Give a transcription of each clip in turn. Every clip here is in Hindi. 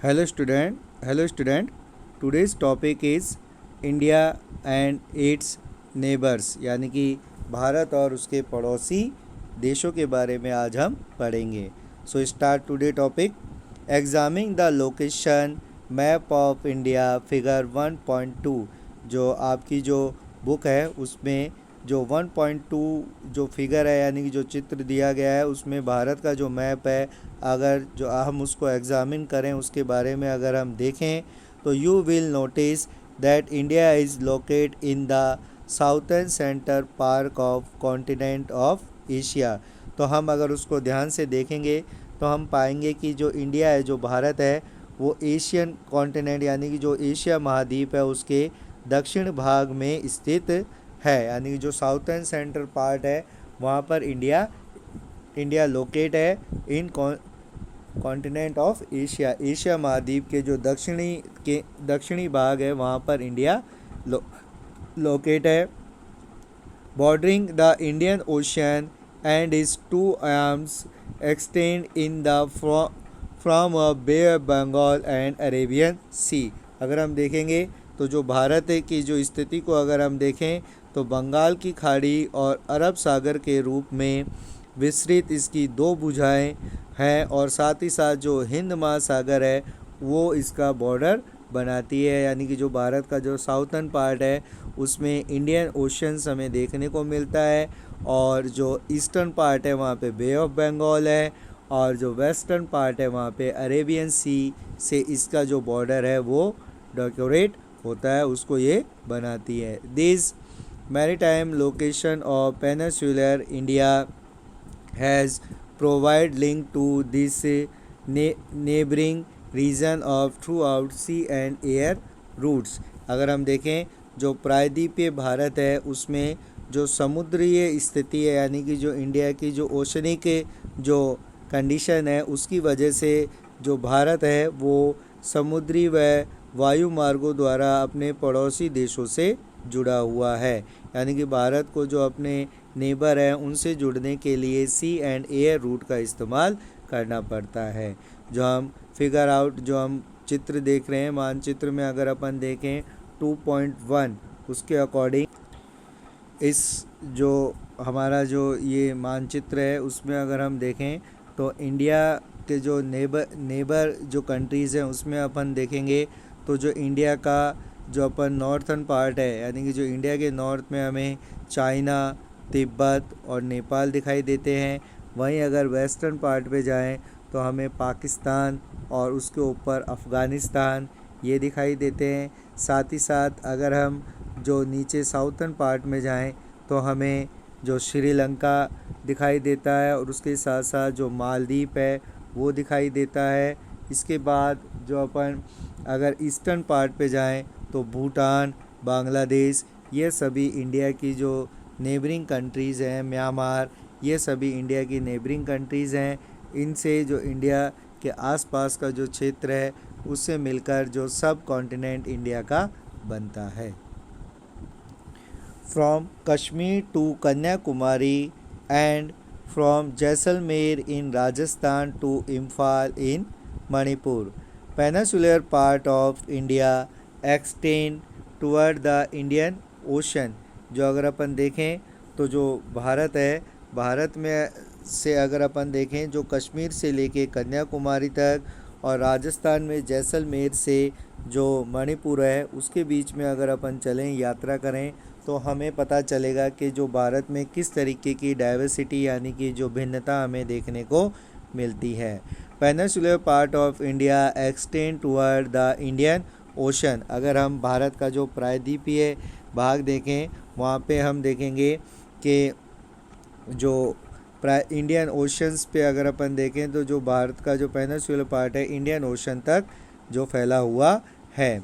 Hello student. Today's topic is India and its neighbors, यानी कि भारत और उसके पड़ोसी देशों के बारे में आज हम पढ़ेंगे. So start today topic. Examining the location map of India figure 1.2. जो आपकी जो बुक है उसमें जो 1.2 जो फिगर है यानी कि जो चित्र दिया गया है उसमें भारत का जो मैप है, अगर जो हम उसको एग्ज़ामिन करें उसके बारे में अगर हम देखें तो you will notice that India is locate in the southern centre park of continent of Asia. तो हम अगर उसको ध्यान से देखेंगे तो हम पाएंगे कि जो इंडिया है, जो भारत है, वो एशियन कॉन्टिनेंट यानी कि जो एशिया महाद्वीप है उसके दक्षिण भाग में स्थित है. यानी कि जो साउथर्न सेंट्रल पार्ट है वहाँ पर इंडिया लोकेट है इन कॉन्टिनेंट ऑफ एशिया महाद्वीप के जो दक्षिणी भाग है वहाँ पर इंडिया लोकेट है. Bordering the Indian Ocean and is to arms extend in the from a Bay of Bengal and Arabian Sea. अगर हम देखेंगे तो जो भारत की जो स्थिति को अगर हम देखें तो बंगाल की खाड़ी और अरब सागर के रूप में विस्तृत इसकी दो भुजाएं हैं और साथ ही साथ जो हिंद महासागर है वो इसका बॉर्डर बनाती है. यानी कि जो भारत का जो साउथर्न पार्ट है उसमें इंडियन ओशंस हमें देखने को मिलता है और जो ईस्टर्न पार्ट है वहाँ पे बे ऑफ बंगाल है और जो वेस्टर्न पार्ट है वहाँ पे अरेबियन सी से इसका जो बॉर्डर है वो डेकोरेट होता है, उसको ये बनाती है. This maritime location of peninsular India has provide link to this neighbouring region of throughout sea and air routes. अगर हम देखें जो प्रायद्वीपीय भारत है उसमें जो समुद्रीय स्थिति है यानी कि जो इंडिया की जो ओशनिक जो कंडीशन है उसकी वजह से जो भारत है वो समुद्री व वायु मार्गों द्वारा अपने पड़ोसी देशों से जुड़ा हुआ है. यानी कि भारत को जो अपने नेबर हैं उनसे जुड़ने के लिए सी एंड एयर रूट का इस्तेमाल करना पड़ता है. जो हम फिगर आउट जो हम चित्र देख रहे हैं मानचित्र में अगर अपन देखें 2.1 उसके अकॉर्डिंग इस जो हमारा जो ये मानचित्र है उसमें अगर हम देखें तो इंडिया के जो नेबर जो कंट्रीज़ हैं उसमें अपन देखेंगे तो जो इंडिया का जो अपन नॉर्थर्न पार्ट है यानी कि जो इंडिया के नॉर्थ में हमें चाइना, तिब्बत और नेपाल दिखाई देते हैं. वहीं अगर वेस्टर्न पार्ट पे जाएं तो हमें पाकिस्तान और उसके ऊपर अफ़गानिस्तान ये दिखाई देते हैं. साथ ही साथ अगर हम जो नीचे साउथर्न पार्ट में जाएं तो हमें जो श्रीलंका दिखाई देता है और उसके साथ साथ जो मालदीव है वो दिखाई देता है. इसके बाद जो अपन अगर ईस्टर्न पार्ट पे जाएं तो भूटान, बांग्लादेश ये सभी इंडिया की जो नेबरिंग कंट्रीज़ हैं, म्यांमार ये सभी इंडिया की नेबरिंग कंट्रीज़ हैं. इनसे जो इंडिया के आसपास का जो क्षेत्र है उससे मिलकर जो सब कॉन्टिनेंट इंडिया का बनता है. From Kashmir to Kanyakumari and from Jaisalmer in Rajasthan to Imphal in Manipur. Peninsular part of India extend toward the Indian Ocean. जो अगर अपन देखें तो जो भारत है, भारत में से अगर अपन देखें जो कश्मीर से लेके कन्याकुमारी तक और राजस्थान में जैसलमेर से जो मणिपुर है उसके बीच में अगर अपन चलें यात्रा करें तो हमें पता चलेगा कि जो भारत में किस तरीके की डाइवर्सिटी यानी कि जो भिन्नता हमें देखने को मिलती है. Peninsular part of India extend toward the Indian ocean. अगर हम भारत का जो प्रायद्वीपीय भाग देखें वहाँ पे हम देखेंगे कि जो इंडियन ओशंस पे अगर अपन देखें तो जो भारत का जो पेनिनसुलर पार्ट है इंडियन ओशन तक जो फैला हुआ है.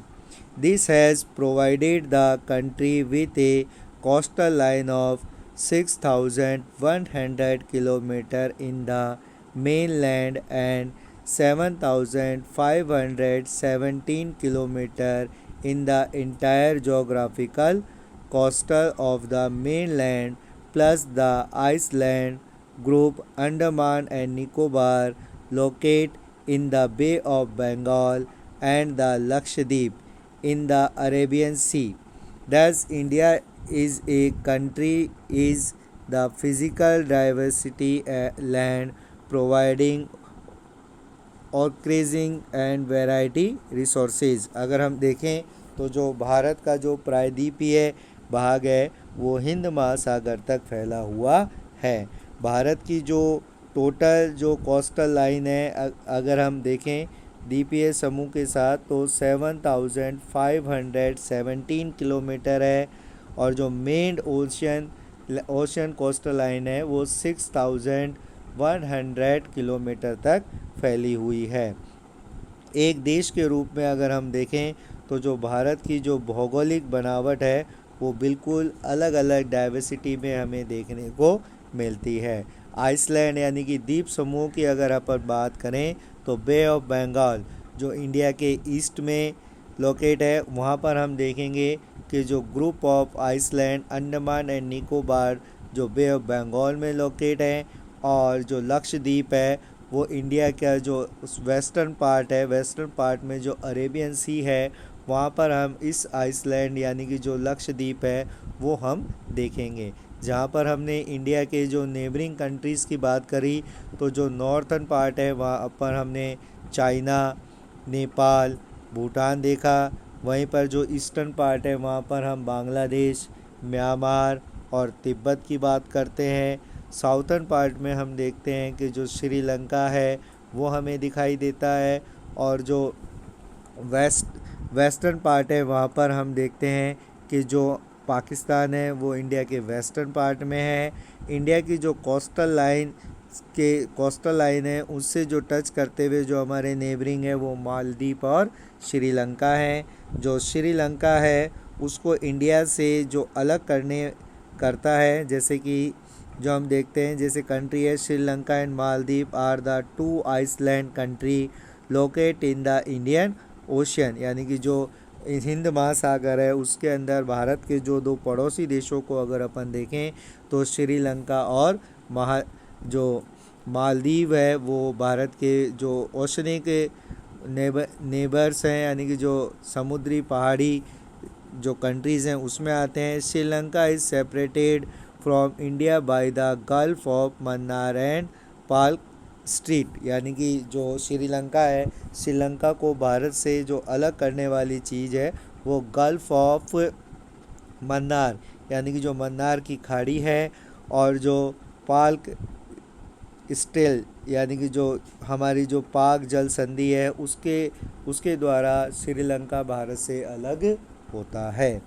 This has provided the country with A coastal line of 6,100 kilometre in the mainland and 7,517 kilometer in the entire geographical coastal of the mainland plus the Iceland group Andaman and Nicobar locate in the Bay of Bengal and the Lakshadweep in the Arabian Sea. Thus, India is a country is the physical diversity land providing ऑर्क्रेजिंग एंड वैरायटी रिसोर्सेज। अगर हम देखें तो जो भारत का जो प्रायद्वीपीय भाग है वो हिंद महासागर तक फैला हुआ है। भारत की जो टोटल जो कोस्टल लाइन है अगर हम देखें द्वीपीय समूह के साथ तो 7,517 किलोमीटर है, और जो मेन ओशन कोस्टल लाइन है वो 6,100 किलोमीटर तक फैली हुई है। एक देश के रूप में अगर हम देखें तो जो भारत की जो भौगोलिक बनावट है वो बिल्कुल अलग अलग डाइवर्सिटी में हमें देखने को मिलती है। आइसलैंड यानी कि द्वीप समूह की अगर अपन बात करें तो बे ऑफ बंगाल जो इंडिया के ईस्ट में लोकेट है, वहाँ पर हम देखेंगे कि जो group of island Andaman and Nicobar जो बे ऑफ बंगाल में लोकेट है, और जो लक्षद्वीप है वो इंडिया का जो वेस्टर्न पार्ट है, वेस्टर्न पार्ट में जो अरेबियन सी है वहाँ पर हम इस आइसलैंड यानी कि जो लक्षद्वीप है वो हम देखेंगे। जहाँ पर हमने इंडिया के जो नेबरिंग कंट्रीज़ की बात करी तो जो नॉर्थन पार्ट है वहाँ पर हमने चाइना, नेपाल, भूटान देखा। वहीं पर जो ईस्टर्न पार्ट है वहाँ पर हम बांग्लादेश, म्यांमार और तिब्बत की बात करते हैं। साउथर्न पार्ट में हम देखते हैं कि जो श्रीलंका है वो हमें दिखाई देता है, और जो वेस्टर्न पार्ट है वहाँ पर हम देखते हैं कि जो पाकिस्तान है वो इंडिया के वेस्टर्न पार्ट में है। इंडिया की जो कोस्टल लाइन है उससे जो टच करते हुए जो हमारे नेबरिंग है वो मालदीव और श्रीलंका है। जो श्रीलंका है उसको इंडिया से जो अलग करता है, जैसे कि जो हम देखते हैं जैसे कंट्री है Sri Lanka and Maldives are the two island country locate in the Indian Ocean, यानी कि जो हिंद महासागर है उसके अंदर भारत के जो दो पड़ोसी देशों को अगर अपन देखें तो श्रीलंका और जो मालदीव है वो भारत के जो ओशनिक नेबर्स हैं, यानी कि जो समुद्री पहाड़ी जो कंट्रीज़ हैं उसमें आते हैं। Sri Lanka is separated from India by the gulf of Mannar and Palk street, यानी कि जो श्रीलंका है, श्रीलंका को भारत से जो अलग करने वाली चीज़ है वो गल्फ ऑफ मन्नार यानी कि जो मन्नार की खाड़ी है, और जो पाल्क स्ट्रेट यानी कि जो हमारी जो पाक जल संधि है उसके द्वारा श्रीलंका भारत से अलग होता है।